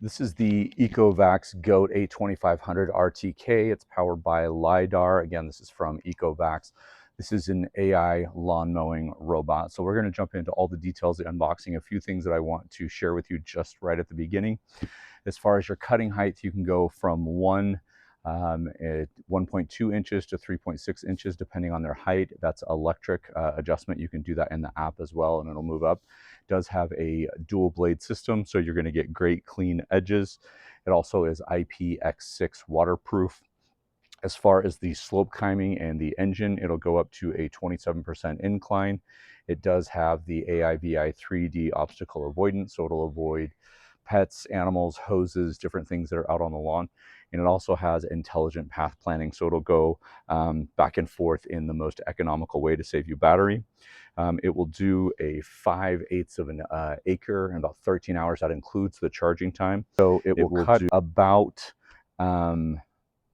This is the ecovacs GOAT A2500 RTK. It's powered by LiDAR. Again, this is from ecovacs. This is an AI lawn mowing robot. So we're going to jump into all the details of the unboxing. A few things that I want to share with you just right at the beginning. As far as your cutting height, you can go from 1.2 inches to 3.6 inches, depending on their height. That's electric adjustment. You can do that in the app as well, and it'll move up. It does have a dual blade system, so you're going to get great clean edges. It also is IPX6 waterproof. As far as the slope climbing and the engine, it'll go up to a 27% incline. It does have the AIVI 3D obstacle avoidance, so it'll avoid pets, animals, hoses, different things that are out on the lawn. And it also has intelligent path planning, so it'll go back and forth in the most economical way to save you battery. It will do a 5/8 of an acre in about 13 hours. That includes the charging time. So it will cut about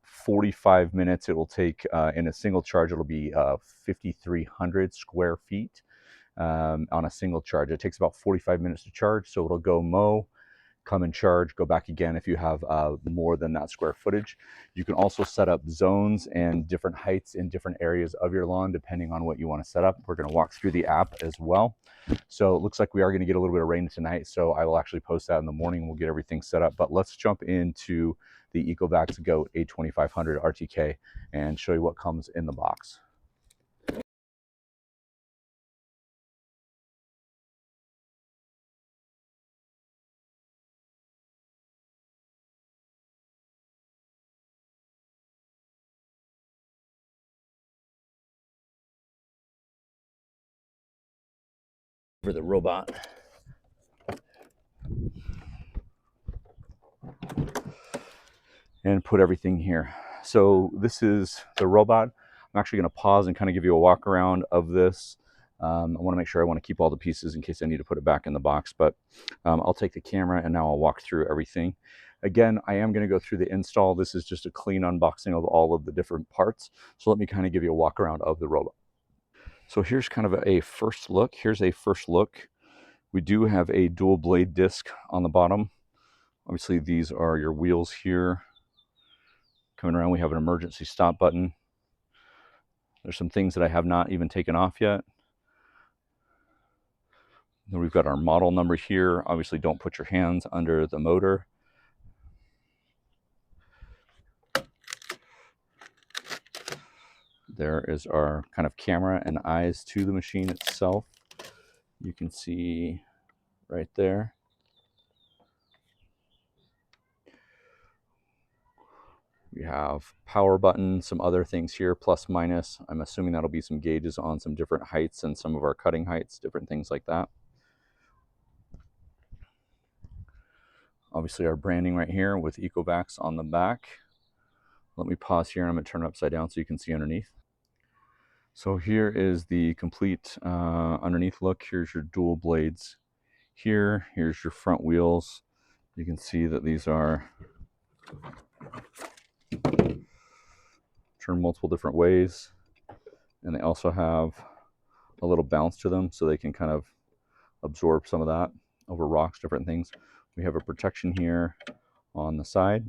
45 minutes. It will take, in a single charge, it'll be 5,300 square feet on a single charge. It takes about 45 minutes to charge, so it'll go mow, come and charge, go back again if you have more than that square footage. You can also set up zones and different heights in different areas of your lawn, depending on what you want to set up. We're going to walk through the app as well. So it looks like we are going to get a little bit of rain tonight, so I will actually post that in the morning. We'll get everything set up, but let's jump into the ecovacs GOAT A2500 RTK and show you what comes in the box. For the robot. And put everything here. So this is the robot. I'm actually going to pause and kind of give you a walk around of this. I want to make sure I want to keep all the pieces in case I need to put it back in the box, but I'll take the camera and now I'll walk through everything. Again, I am going to go through the install. This is just a clean unboxing of all of the different parts. So let me kind of give you a walk around of the robot. So here's kind of a first look. Here's a first look. We do have a dual blade disc on the bottom. Obviously, these are your wheels here. Coming around, we have an emergency stop button. There's some things that I have not even taken off yet. Then we've got our model number here. Obviously, don't put your hands under the motor. There is our kind of camera and eyes to the machine itself. You can see right there. We have power button, some other things here, plus minus. I'm assuming that'll be some gauges on some different heights and some of our cutting heights, different things like that. Obviously our branding right here with ecovacs on the back. Let me pause here and I'm going to turn it upside down so you can see underneath. So here is the complete underneath look. Here's your dual blades here. Here's your front wheels. You can see that these are turned multiple different ways. And they also have a little bounce to them so they can kind of absorb some of that over rocks, different things. We have a protection here on the side.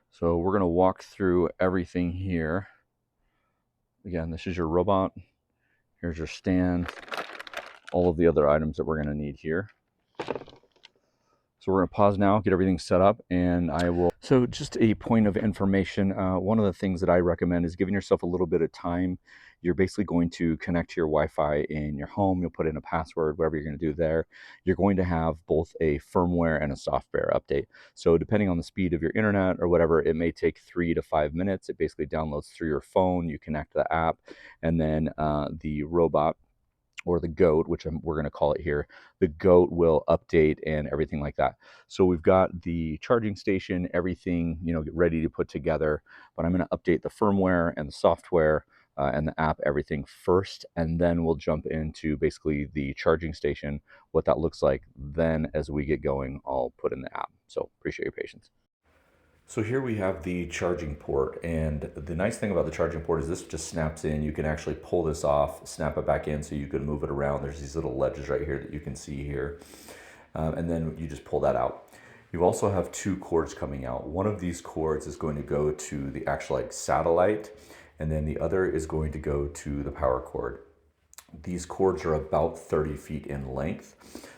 So we're going to walk through everything here. Again, this is your robot. Here's your stand, all of the other items that we're going to need here. So we're going to pause now, get everything set up, and I will. So just a point of information, one of the things that I recommend is giving yourself a little bit of time. You're basically going to connect to your Wi-Fi in your home. You'll put in a password, whatever you're going to do there. You're going to have both a firmware and a software update. So depending on the speed of your internet or whatever, it may take 3 to 5 minutes. It basically downloads through your phone. You connect to the app, and then the robot, or the GOAT, which we're going to call it here, the GOAT will update and everything like that. So we've got the charging station, everything, get ready to put together, but I'm going to update the firmware and the software and the app, everything first, and then we'll jump into basically the charging station, what that looks like. Then as we get going, I'll put in the app. So appreciate your patience. So here we have the charging port, and the nice thing about the charging port is this just snaps in. You can actually pull this off, snap it back in so you can move it around. There's these little ledges right here that you can see here. And then you just pull that out. You also have two cords coming out. One of these cords is going to go to the actual like satellite, and then the other is going to go to the power cord. These cords are about 30 feet in length.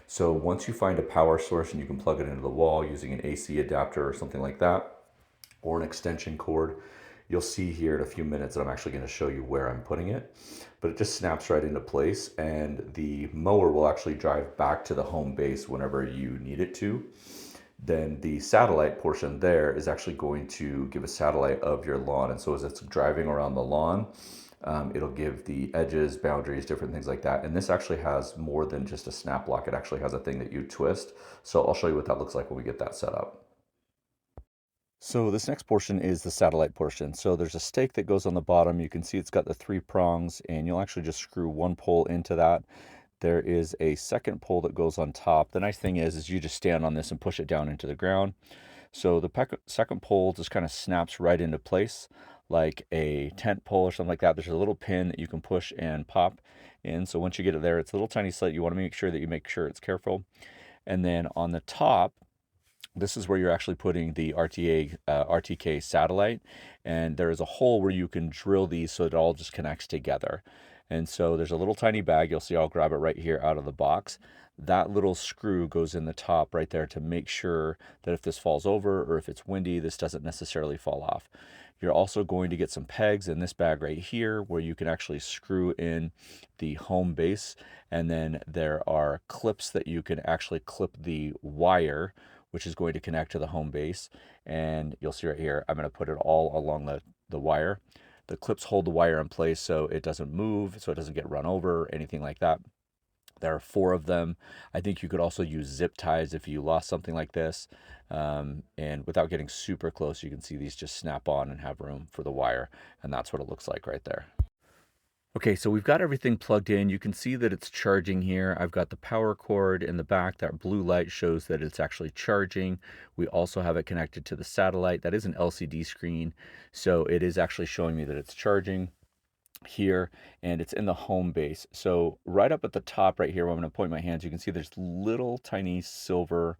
So once you find a power source and you can plug it into the wall using an AC adapter or something like that, or an extension cord, you'll see here in a few minutes that I'm actually going to show you where I'm putting it, but it just snaps right into place, and the mower will actually drive back to the home base whenever you need it to. Then the satellite portion there is actually going to give a satellite of your lawn, and so as it's driving around the lawn, it'll give the edges, boundaries, different things like that. And this actually has more than just a snap lock. It actually has a thing that you twist. So I'll show you what that looks like when we get that set up. So this next portion is the satellite portion. So there's a stake that goes on the bottom. You can see it's got the 3 prongs, and you'll actually just screw one pole into that. There is a second pole that goes on top. The nice thing is you just stand on this and push it down into the ground. So the second pole just kind of snaps right into place like a tent pole or something like that. There's a little pin that you can push and pop in. So once you get it there, it's a little tiny slit. You want to make sure it's careful. And then on the top, this is where you're actually putting the RTK satellite, and there is a hole where you can drill these so it all just connects together. And so there's a little tiny bag. You'll see I'll grab it right here out of the box. That little screw goes in the top right there to make sure that if this falls over or if it's windy, this doesn't necessarily fall off. You're also going to get some pegs in this bag right here where you can actually screw in the home base, and then there are clips that you can actually clip the wire, which is going to connect to the home base. And you'll see right here, I'm going to put it all along the wire. The clips hold the wire in place so it doesn't move, so it doesn't get run over, anything like that. There are 4 of them. I think you could also use zip ties if you lost something like this. And without getting super close, you can see these just snap on and have room for the wire. And that's what it looks like right there. Okay, so we've got everything plugged in. You can see that it's charging here. I've got the power cord in the back. That blue light shows that it's actually charging. We also have it connected to the satellite. That is an LCD screen, so it is actually showing me that it's charging here, and it's in the home base. So right up at the top right here, where I'm going to point my hands, you can see there's little tiny silver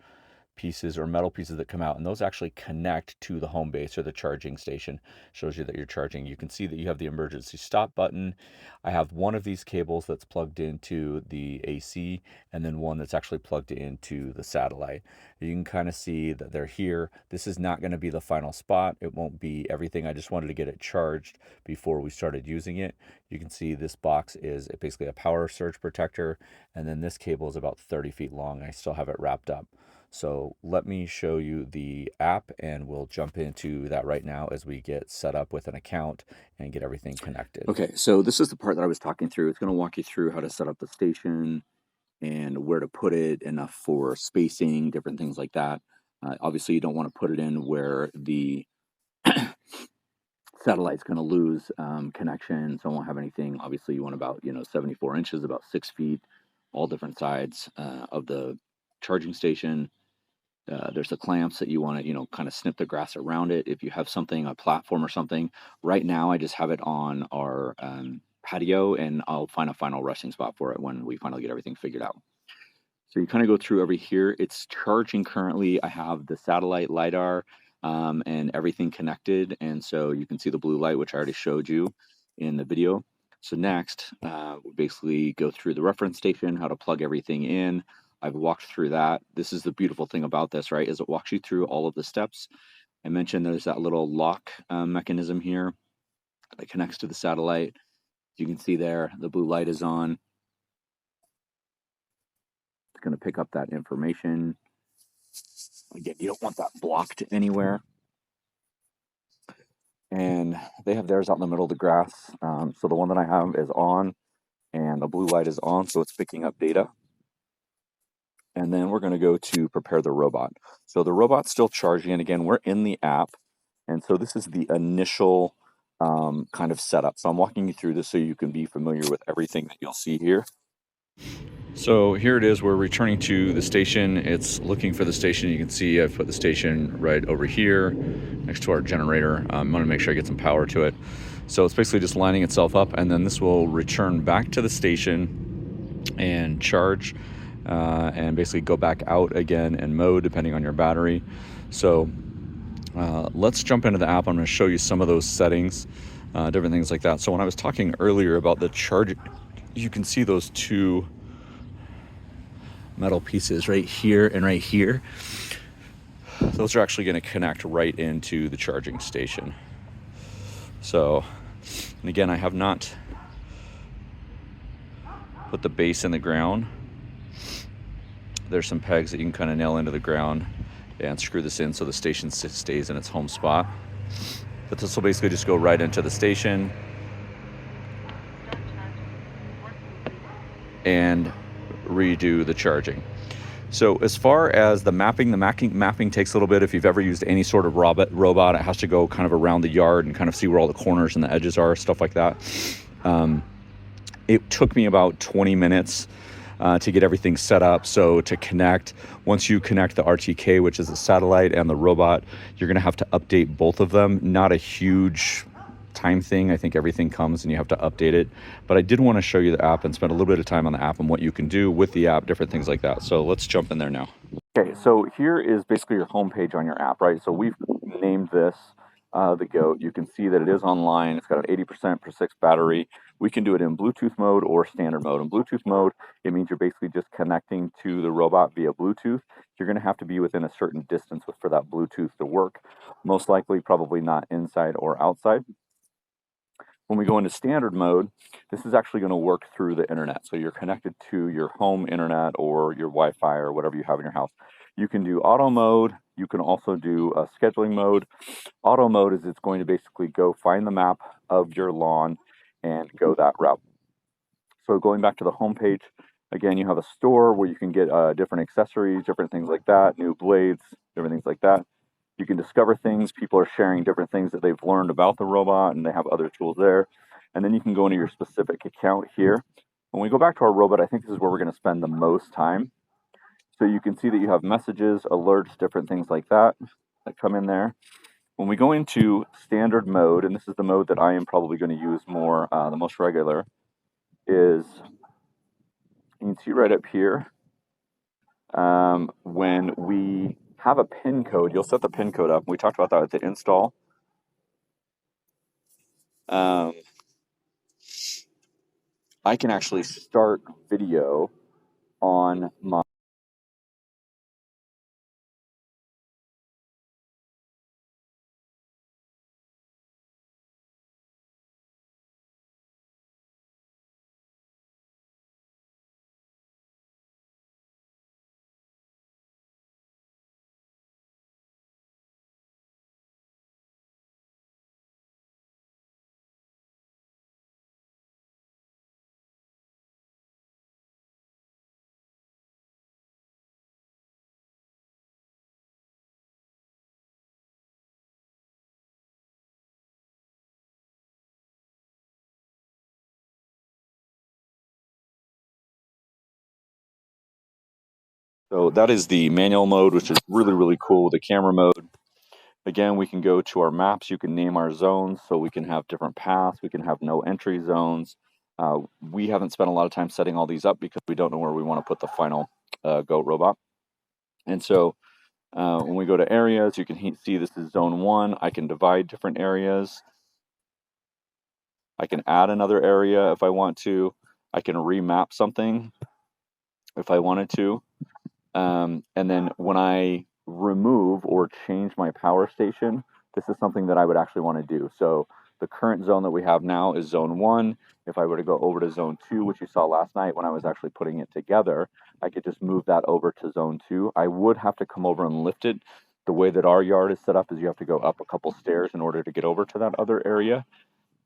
pieces or metal pieces that come out, and those actually connect to the home base or the charging station. Shows you that you're charging. You can see that you have the emergency stop button. I have one of these cables that's plugged into the AC, and then one that's actually plugged into the satellite. You can kind of see that they're here. This is not going to be the final spot. It won't be everything. I just wanted to get it charged before we started using it. You can see this box is basically a power surge protector, and then this cable is about 30 feet long. I still have it wrapped up. So let me show you the app, and we'll jump into that right now as we get set up with an account and get everything connected. Okay, so this is the part that I was talking through. It's going to walk you through how to set up the station and where to put it, enough for spacing, different things like that. Obviously, you don't want to put it in where the satellite's going to lose connection, so it won't have anything. Obviously, you want about 74 inches, about 6 feet, all different sides of the charging station. There's the clamps that you want to, kind of snip the grass around it. If you have something, a platform or something. Right now, I just have it on our patio, and I'll find a final resting spot for it when we finally get everything figured out. So you kind of go through over here. It's charging currently. I have the satellite LiDAR and everything connected. And so you can see the blue light, which I already showed you in the video. So next, we basically go through the reference station, how to plug everything in. I've walked through that. This is the beautiful thing about this, right, is it walks you through all of the steps. I mentioned there's that little lock mechanism here that connects to the satellite. You can see there, the blue light is on. It's going to pick up that information. Again, you don't want that blocked anywhere. And they have theirs out in the middle of the grass. So the one that I have is on, and the blue light is on, so it's picking up data. And then we're going to go to prepare the robot. So the robot's still charging, and again, we're in the app. And so this is the initial kind of setup. So I'm walking you through this so you can be familiar with everything that you'll see here. So here it is. We're returning to the station. It's looking for the station. You can see I've put the station right over here next to our generator. I'm going to make sure I get some power to it. So it's basically just lining itself up, and then this will return back to the station and charge. and basically go back out again and mow depending on your battery. So let's jump into the app. I'm going to show you some of those settings, different things like that. So when I was talking earlier about the charge, you can see those two metal pieces right here and right here. Those are actually going to connect right into the charging station. So, and again, I have not put the base in the ground. There's some pegs that you can kind of nail into the ground and screw this in so the station stays in its home spot. But this will basically just go right into the station and redo the charging. So as far as the mapping takes a little bit. If you've ever used any sort of robot, it has to go kind of around the yard and kind of see where all the corners and the edges are, stuff like that. It took me about 20 minutes to get everything set up. So to connect, once you connect the RTK, which is the satellite, and the robot, you're going to have to update both of them. Not a huge time thing. I think everything comes and you have to update it. But I did want to show you the app and spend a little bit of time on the app and what you can do with the app, different things like that. So let's jump in there now. Okay, so here is basically your home page on your app, right? So we've named this the GOAT. You can see that it is online. It's got an 80% per 6 battery. We can do it in Bluetooth mode or standard mode. In Bluetooth mode, it means you're basically just connecting to the robot via Bluetooth. You're going to have to be within a certain distance for that Bluetooth to work. Most likely, probably not inside or outside. When we go into standard mode, this is actually going to work through the internet. So you're connected to your home internet or your Wi-Fi or whatever you have in your house. You can do auto mode. You can also do a scheduling mode. Auto mode is it's going to basically go find the map of your lawn and go that route. So going back to the home page, again, you have a store where you can get different accessories, different things like that, new blades, different things like that. You can discover things. People are sharing different things that they've learned about the robot, and they have other tools there. And then you can go into your specific account here. When we go back to our robot, I think this is where we're going to spend the most time. So you can see that you have messages, alerts, different things like that come in there. When we go into standard mode, and this is the mode that I am probably going to use more, the most regular, is you can see right up here, when we have a pin code, you'll set the pin code up. We talked about that at the install. I can actually start video on my So that is the manual mode, which is really, really cool. The camera mode. Again, we can go to our maps. You can name our zones, so we can have different paths. We can have no entry zones. We haven't spent a lot of time setting all these up because we don't know where we want to put the final GOAT robot. And so when we go to areas, you can see this is zone 1. I can divide different areas. I can add another area if I want to. I can remap something if I wanted to. And then when I remove or change my power station, this is something that I would actually want to do. So the current zone that we have now is zone 1. If I were to go over to zone 2, which you saw last night when I was actually putting it together, I could just move that over to zone 2. I would have to come over and lift it. The way that our yard is set up is you have to go up a couple stairs in order to get over to that other area.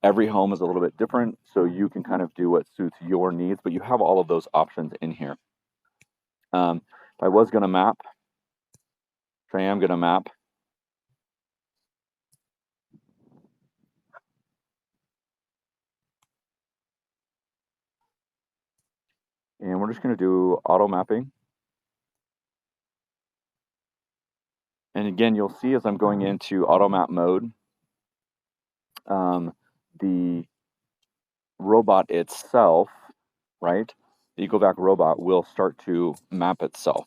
Every home is a little bit different, so you can kind of do what suits your needs, but you have all of those options in here. If I was going to map, which I am going to map, and we're just going to do auto mapping. And again, you'll see as I'm going into auto map mode, the robot itself, right, the ecovac robot will start to map itself.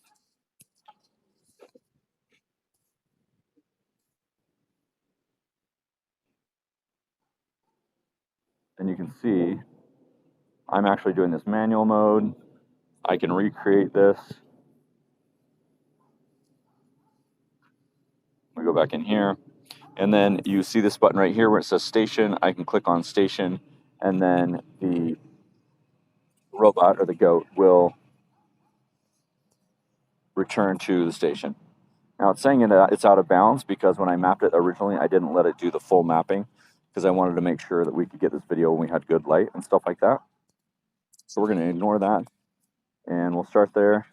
And you can see I'm actually doing this manual mode. I can recreate this. We go back in here, and then you see this button right here where it says station. I can click on station, and then the robot or the GOAT will return to the station. Now it's saying it's out of bounds because when I mapped it originally, I didn't let it do the full mapping because I wanted to make sure that we could get this video when we had good light and stuff like that. So we're going to ignore that, and we'll start there,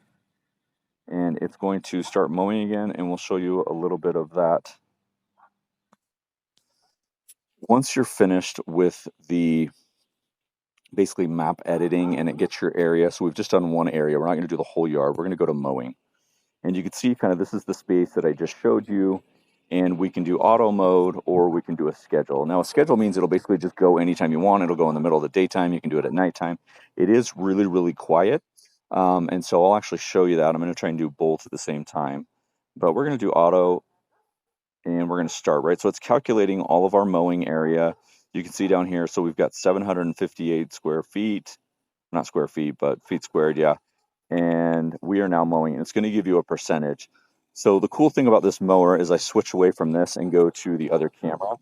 and it's going to start mowing again, and we'll show you a little bit of that. Once you're finished with the basically map editing and it gets your area, so we've just done one area, we're not going to do the whole yard, we're going to go to mowing. And you can see kind of this is the space that I just showed you, and we can do auto mode or we can do a schedule. Now a schedule means it'll basically just go anytime you want. It'll go in the middle of the daytime, you can do it at nighttime. It is really, really quiet, and so I'll actually show you that. I'm going to try and do both at the same time, but we're going to do auto, and we're going to start, right? So it's calculating all of our mowing area. You can see down here, so we've got 758 square feet, not square feet, but feet squared, yeah. And we are now mowing, and it's going to give you a percentage. So the cool thing about this mower is I switch away from this and go to the other camera,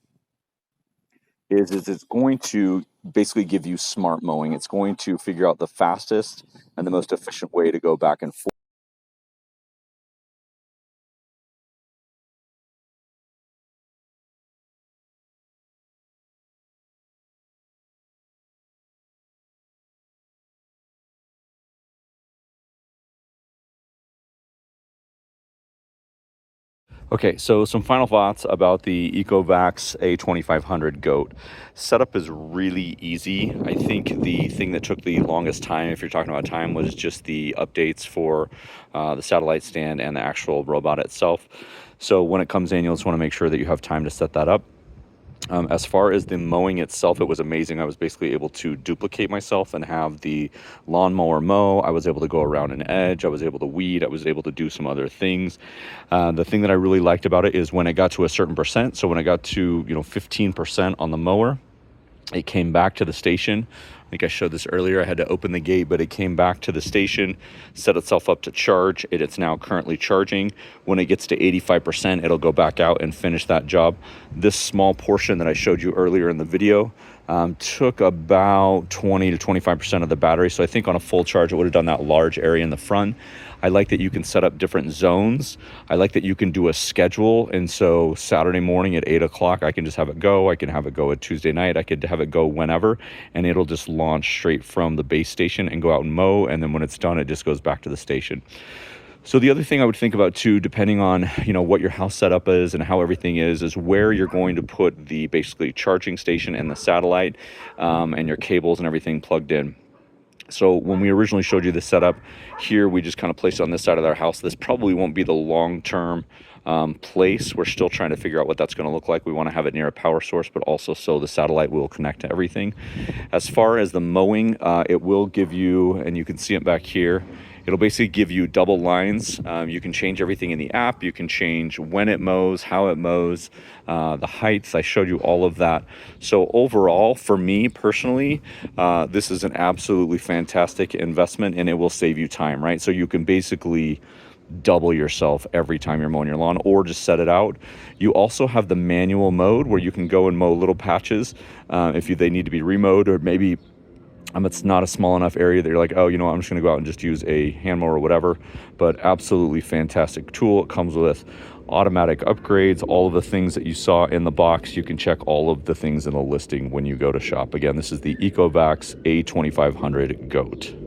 is it's going to basically give you smart mowing. It's going to figure out the fastest and the most efficient way to go back and forth. Okay, so some final thoughts about the ecovacs A2500 GOAT. Setup is really easy. I think the thing that took the longest time, if you're talking about time, was just the updates for the satellite stand and the actual robot itself. So when it comes in, you'll just want to make sure that you have time to set that up. As far as the mowing itself, it was amazing. I was basically able to duplicate myself and have the lawnmower mow. I was able to go around an edge. I was able to weed. I was able to do some other things. The thing that I really liked about it is when I got to a certain percent. So when I got to 15% on the mower, it came back to the station. I think I showed this earlier. I had to open the gate, but it came back to the station, set itself up to charge. It's now currently charging. When it gets to 85%, it'll go back out and finish that job. This small portion that I showed you earlier in the video took about 20 to 25% of the battery. So I think on a full charge, it would have done that large area in the front. I like that you can set up different zones. I like that you can do a schedule. And so Saturday morning at 8 o'clock, I can just have it go. I can have it go at Tuesday night. I could have it go whenever, and it'll just launch straight from the base station and go out and mow. And then when it's done, it just goes back to the station. So the other thing I would think about too, depending on what your house setup is and how everything is where you're going to put the basically charging station and the satellite and your cables and everything plugged in. So when we originally showed you the setup here, we just kind of placed it on this side of our house. This probably won't be the long-term place. We're still trying to figure out what that's going to look like. We want to have it near a power source, but also so the satellite will connect to everything. As far as the mowing, it will give you, and you can see it back here, it'll basically give you double lines. You can change everything in the app. You can change when it mows, how it mows, the heights. I showed you all of that. So overall, for me personally, this is an absolutely fantastic investment, and it will save you time, right? So you can basically double yourself every time you're mowing your lawn, or just set it out. You also have the manual mode where you can go and mow little patches if they need to be remowed, or maybe it's not a small enough area that you're like, oh, I'm just going to go out and just use a hand mower or whatever. But absolutely fantastic tool. It comes with automatic upgrades, all of the things that you saw in the box. You can check all of the things in the listing when you go to shop. Again, this is the ecovacs A2500 GOAT.